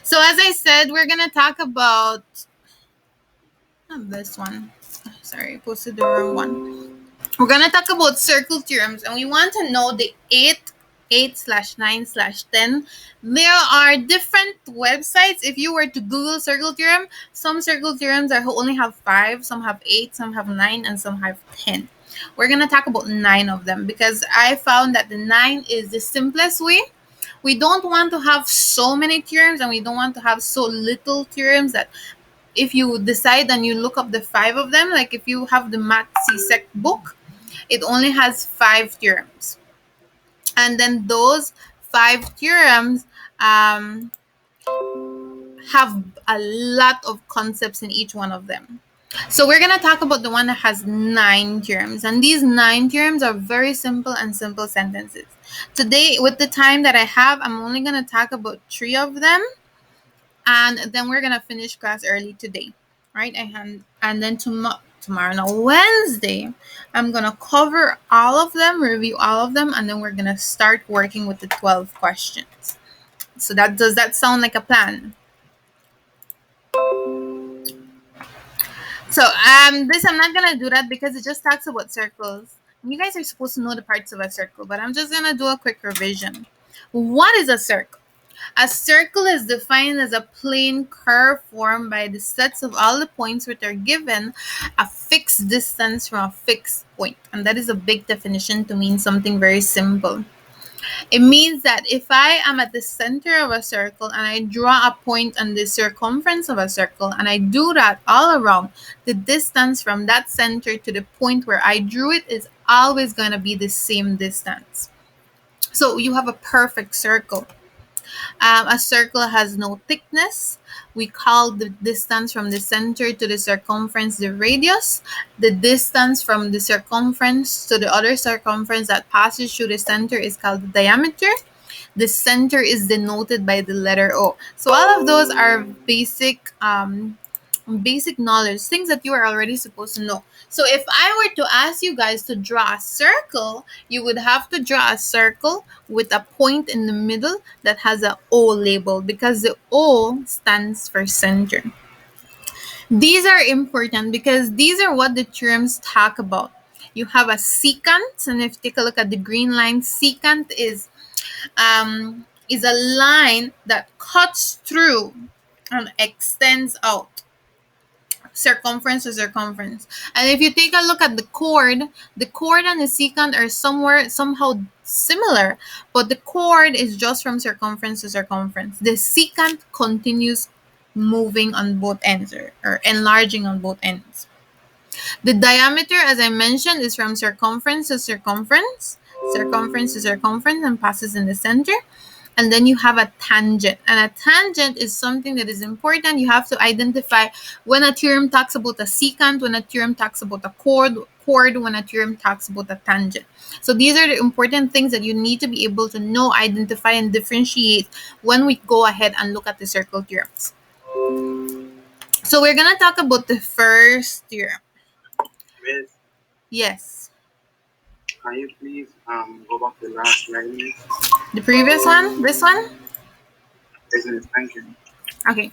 So as I said, we're gonna talk about this one. Sorry, I posted the wrong one. We're gonna talk about circle theorems, and we want to know the 8/9/10. There are different websites. If you were to Google circle theorem, some circle theorems are only have 5, some have 8, some have 9, and some have 10. We're gonna talk about 9 of them because I found that the 9 is the simplest way. We don't want to have so many theorems, and we don't want to have so little theorems that if you decide and you look up the 5 of them, like if you have the Math CSEC book, it only has 5 theorems. And then those 5 theorems have a lot of concepts in each one of them. So we're going to talk about the one that has 9 theorems. And these 9 theorems are very simple and simple sentences. Today, with the time that I have, I'm only going to talk about 3 of them. And then we're going to finish class early today. Right? And then tomorrow, no, Wednesday, I'm going to cover all of them, review all of them, and then we're going to start working with the 12 questions. So does that sound like a plan? So this I'm not gonna do that because it just talks about circles. You guys are supposed to know the parts of a circle, but I'm just gonna do a quick revision. What is a circle? A circle is defined as a plane curve formed by the sets of all the points which are given a fixed distance from a fixed point. And that is a big definition to mean something very simple. It means that if I am at the center of a circle and I draw a point on the circumference of a circle and I do that all around, the distance from that center to the point where I drew it is always going to be the same distance. So you have a perfect circle. A circle has no thickness. We call the distance from the center to the circumference the radius. The distance from the circumference to the other circumference that passes through the center is called the diameter. The center is denoted by the letter O. So all of those are basic knowledge, things that you are already supposed to know. So if I were to ask you guys to draw a circle, you would have to draw a circle with a point in the middle that has a O label because the O stands for center. These are important because these are what the theorems talk about. You have a secant, and if you take a look at the green line, secant is a line that cuts through and extends out circumference to circumference. And if you take a look at the chord and the secant are somehow similar, but the chord is just from circumference to circumference. The secant continues moving on both ends or enlarging on both ends. The diameter, as I mentioned, is from circumference to circumference, and passes in the center. And then you have a tangent. And a tangent is something that is important. You have to identify when a theorem talks about a secant, when a theorem talks about a chord, when a theorem talks about a tangent. So these are the important things that you need to be able to know, identify, and differentiate when we go ahead and look at the circle theorems. So we're going to talk about the first theorem. Yes. Can you please go back to the last slide? The previous one? This one? Thank you. Okay.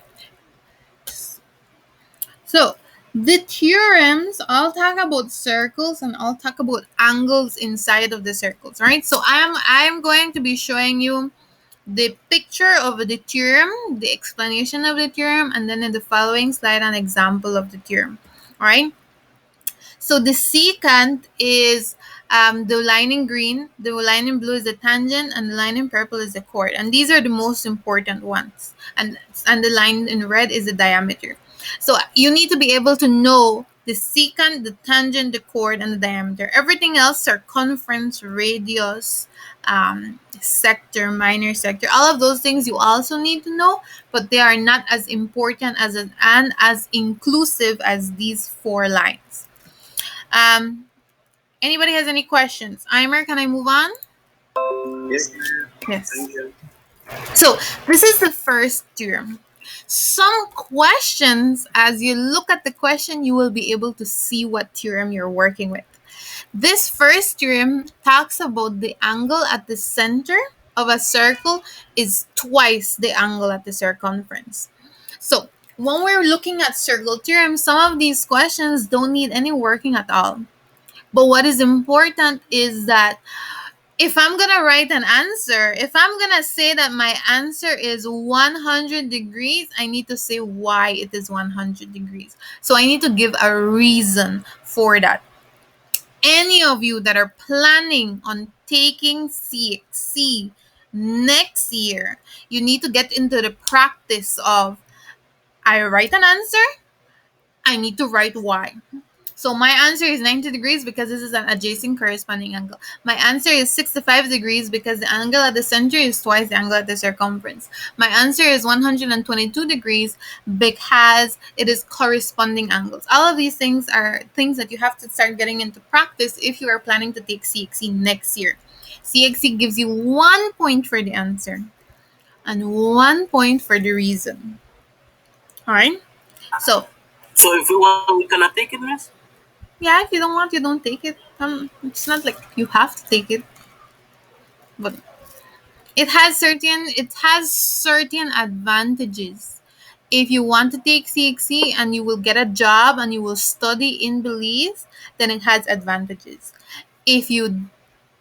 So the theorems all talk about circles and all talk about angles inside of the circles, right? So I'm going to be showing you the picture of the theorem, the explanation of the theorem, and then in the following slide an example of the theorem. All right. So the secant is the line in green, the line in blue is the tangent, and the line in purple is the chord. And these are the most important ones. And the line in red is the diameter. So you need to be able to know the secant, the tangent, the chord, and the diameter. Everything else, circumference, radius, sector, minor sector, all of those things you also need to know, but they are not as important and as inclusive as these 4 lines. Anybody has any questions? Eimer, can I move on? Yes. Yes. Thank you. So this is the first theorem. Some questions, as you look at the question, you will be able to see what theorem you're working with. This first theorem talks about the angle at the center of a circle is twice the angle at the circumference. So when we're looking at circle theorem, some of these questions don't need any working at all. But what is important is that if I'm gonna write an answer, if I'm gonna say that my answer is 100 degrees, I need to say why it is 100 degrees. So I need to give a reason for that. Any of you that are planning on taking CXC next year, you need to get into the practice of I write an answer, I need to write why. So my answer is 90 degrees because this is an adjacent corresponding angle. My answer is 65 degrees because the angle at the center is twice the angle at the circumference. My answer is 122 degrees because it is corresponding angles. All of these things are things that you have to start getting into practice if you are planning to take CXC next year. CXC gives you 1 point for the answer and 1 point for the reason. All right? So, So if we want, we cannot take it, miss? yeah, if you don't want, you don't take it. It's not like you have to take it, but it has certain advantages. If you want to take CXC and you will get a job and you will study in Belize, then it has advantages. If you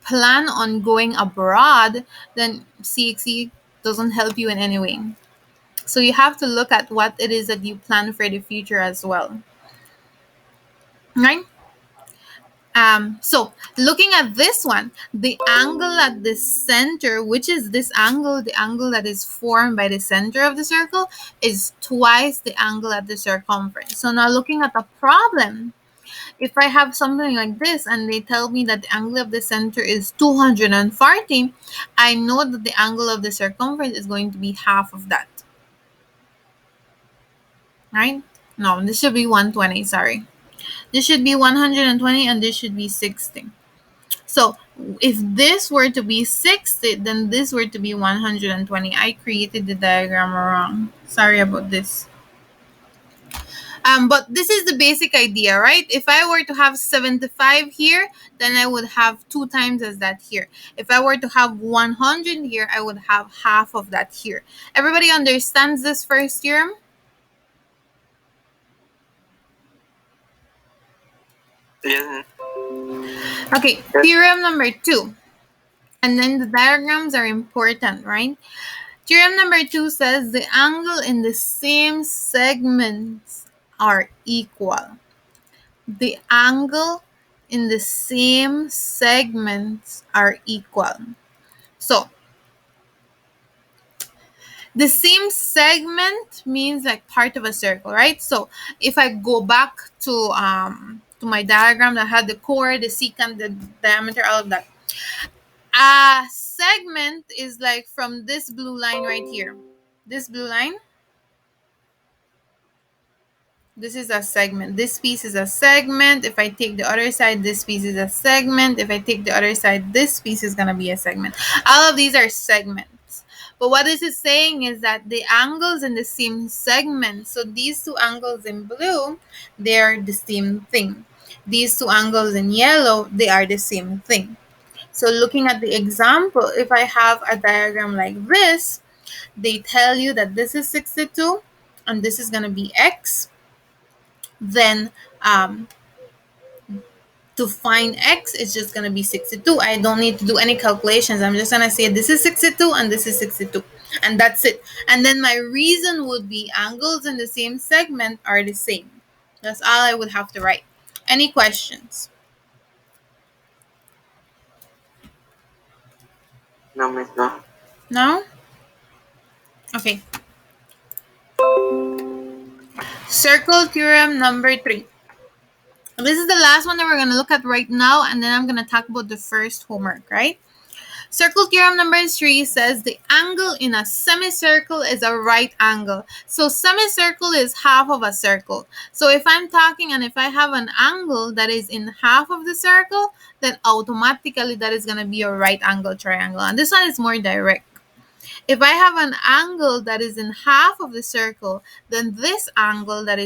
plan on going abroad, then CXC doesn't help you in any way. So you have to look at what it is that you plan for the future as well. Right? So looking at this one, the angle at the center, which is this angle, the angle that is formed by the center of the circle, is twice the angle at the circumference. So now looking at the problem, if I have something like this and they tell me that the angle of the center is 240, I know that the angle of the circumference is going to be half of that. Right? No, this should be 120, sorry. This should be 120 and this should be 60. So if this were to be 60, then this were to be 120. I created the diagram wrong. Sorry about this. But this is the basic idea, right? If I were to have 75 here, then I would have 2 times as that here. If I were to have 100 here, I would have half of that here. Everybody understands this first theorem? Yes. Okay, theorem number 2. And then the diagrams are important, right? Theorem number 2 says the angle in the same segments are equal. The angle in the same segments are equal. So, the same segment means like part of a circle, right? So, if I go back to my diagram that had the chord, the secant, the diameter, all of that. A segment is like from this blue line right here. This blue line, this is a segment. This piece is a segment. If I take the other side, this piece is a segment. If I take the other side, this piece is going to be a segment. All of these are segments. But what this is saying is that the angles in the same segment, so these two angles in blue, they're the same thing. These two angles in yellow, they are the same thing. So looking at the example, if I have a diagram like this, they tell you that this is 62 and this is going to be x, then to find x, it's just going to be 62. I don't need to do any calculations. I'm just going to say this is 62 and this is 62. And that's it. And then my reason would be angles in the same segment are the same. That's all I would have to write. Any questions? No, miss, no. No? Okay. Circle theorem number 3. This is the last one that we're going to look at right now, and then I'm going to talk about the first homework, right? Circle theorem number 3 says the angle in a semicircle is a right angle. So semicircle is half of a circle. So if I'm talking and if I have an angle that is in half of the circle, then automatically that is going to be a right angle triangle. And this one is more direct. If I have an angle that is in half of the circle, then this angle that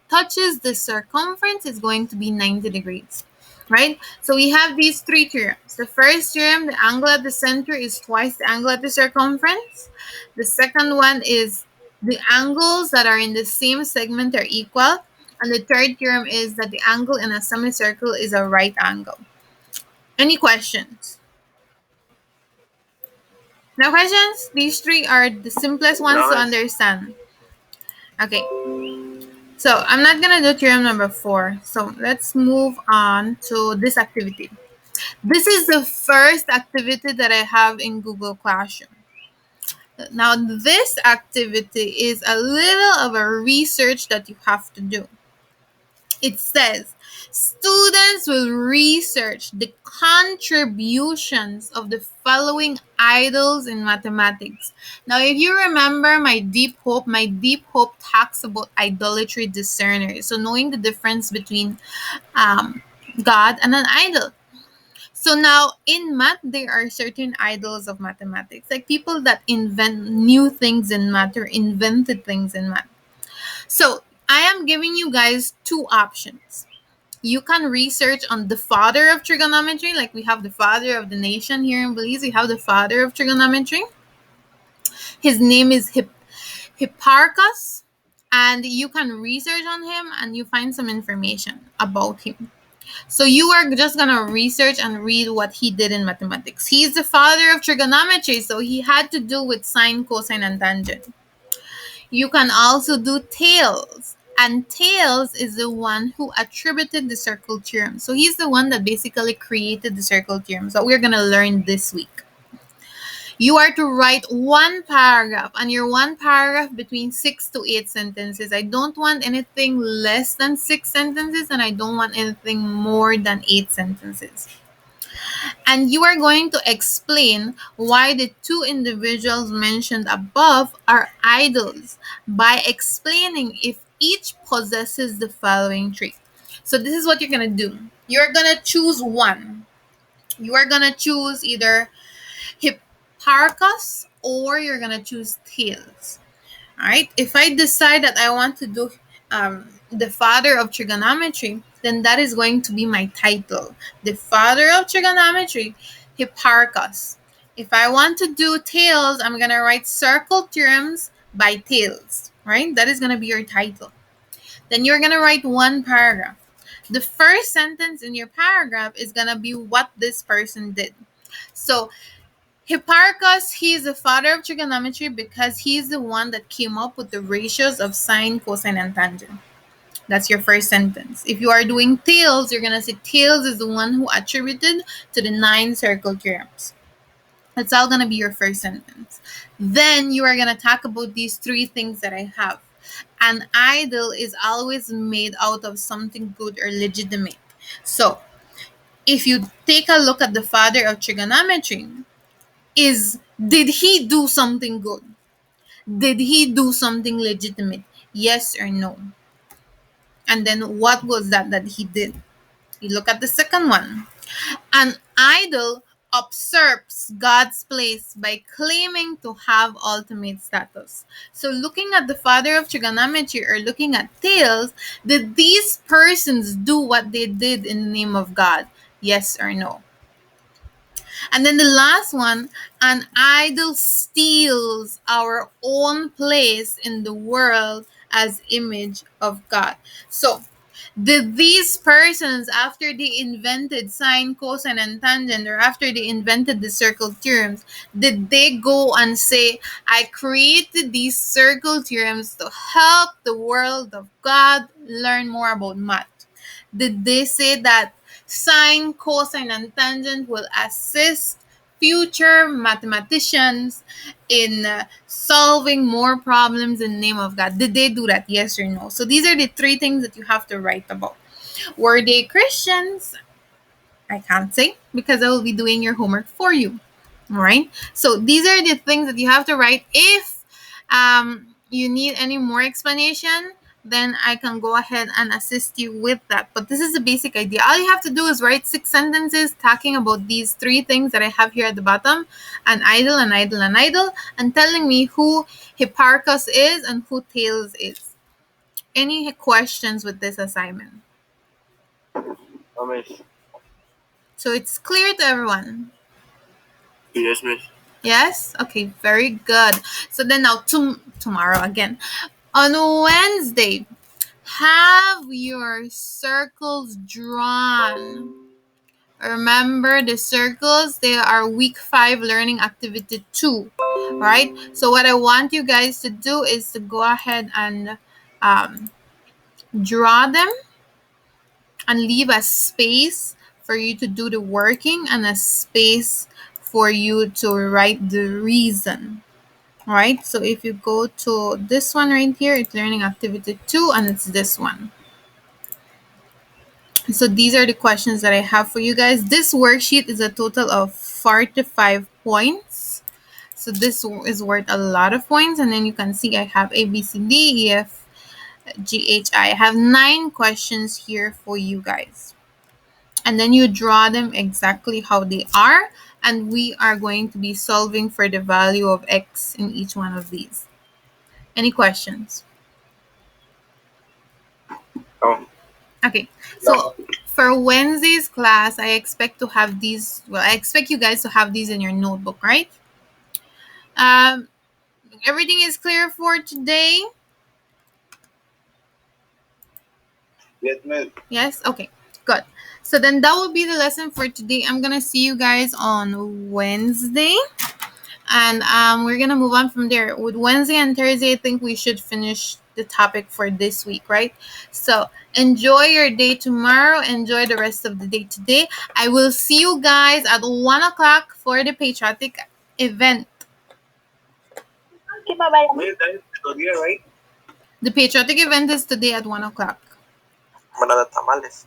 touches the circumference is going to be 90 degrees. right? So we have these three theorems. The first theorem, the angle at the center is twice the angle at the circumference. The second one is the angles that are in the same segment are equal. And the third theorem is that the angle in a semicircle is a right angle. Any questions? No questions? These three are the simplest ones to No, understand. Okay, so I'm not gonna do theorem number 4. So let's move on to this activity. This is the first activity that I have in Google Classroom. Now, this activity is a little of a research that you have to do. It says students will research the contributions of the following idols in mathematics. Now, if you remember my deep hope talks about idolatry discerners. So, knowing the difference between um, God and an idol. So now in math, there are certain idols of mathematics, like people that invent new things in math or invented things in math. So I am giving you guys two options. You can research on the father of trigonometry, like we have the father of the nation here in Belize. We have the father of trigonometry. His name is Hipparchus, and you can research on him and you find some information about him. So you are just gonna research and read what he did in mathematics. He's the father of trigonometry, so he had to do with sine, cosine, and tangent. You can also do tails. And Tails is the one who attributed the circle theorem. So he's the one that basically created the circle theorem. So we're gonna learn this week. You are to write one paragraph, and your one paragraph between 6 to 8 sentences. I don't want anything less than 6 sentences, and I don't want anything more than 8 sentences. And you are going to explain why the two individuals mentioned above are idols by explaining if each possesses the following trait. So, this is what you're going to do. You're going to choose one. You are going to choose either Hipparchus or you're going to choose Thales. All right. If I decide that I want to do the father of trigonometry, then that is going to be my title. The father of trigonometry, Hipparchus. If I want to do Thales, I'm going to write circle theorems by Thales. Right? That is going to be your title. Then you're going to write one paragraph. The first sentence in your paragraph is going to be what this person did. So Hipparchus, he is the father of trigonometry because he's the one that came up with the ratios of sine, cosine, and tangent. That's your first sentence. If you are doing Thales, you're going to say Thales is the one who attributed to the 9 circle theorems. That's all going to be your first sentence. Then you are going to talk about these three things that I have. An idol is always made out of something good or legitimate. So, if you take a look at the father of trigonometry, did he do something good? Did he do something legitimate? Yes or no? And then what was that he did? You look at the second one. An idol usurps God's place by claiming to have ultimate status. So looking at the father of trigonometry or looking at Thales, did these persons do what they did in the name of God? Yes or no? And then the last one, an idol steals our own place in the world as image of God. So, did these persons, after they invented sine, cosine, and tangent, or after they invented the circle theorems, did they go and say, I created these circle theorems to help the world of God learn more about math? Did they say that sine, cosine, and tangent will assist future mathematicians in solving more problems in the name of God? Did they do that? Yes or no? So these are the three things that you have to write about. Were they Christians? I can't say because I will be doing your homework for you. All right. So these are the things that you have to write. If you need any more explanation, then I can go ahead and assist you with that. But this is the basic idea. All you have to do is write 6 sentences talking about these three things that I have here at the bottom: an idol, an idol, an idol, and telling me who Hipparchus is and who Thales is. Any questions with this assignment? Miss. So it's clear to everyone. Yes, miss. Yes? Okay, very good. So then now tomorrow again. On Wednesday, have your circles drawn. Remember the circles, they are week 5 learning activity 2, right? So what I want you guys to do is to go ahead and um, draw them and leave a space for you to do the working and a space for you to write the reason. All right, so if you go to this one right here, it's learning activity 2 and it's this one. So these are the questions that I have for you guys. This worksheet is a total of 45 points. So this is worth a lot of points. And then you can see I have A, B, C, D, E, F, G, H, I. I have 9 questions here for you guys. And then you draw them exactly how they are. And we are going to be solving for the value of X in each one of these. Any questions? Oh, Okay, no. so for Wednesday's class, I expect to have these. Well, I expect you guys to have these in your notebook, right? Um, Everything is clear for today. Yes, miss. Yes. Okay. Good. So then that will be the lesson for today. I'm gonna see you guys on Wednesday, and we're gonna move on from there. With Wednesday and Thursday, I think we should finish the topic for this week, right? So enjoy your day tomorrow. Enjoy the rest of the day today. I will see you guys at 1 o'clock for the patriotic event. Okay, bye-bye. Miss, that is good, right? The patriotic event is today at 1 o'clock. Manada tamales.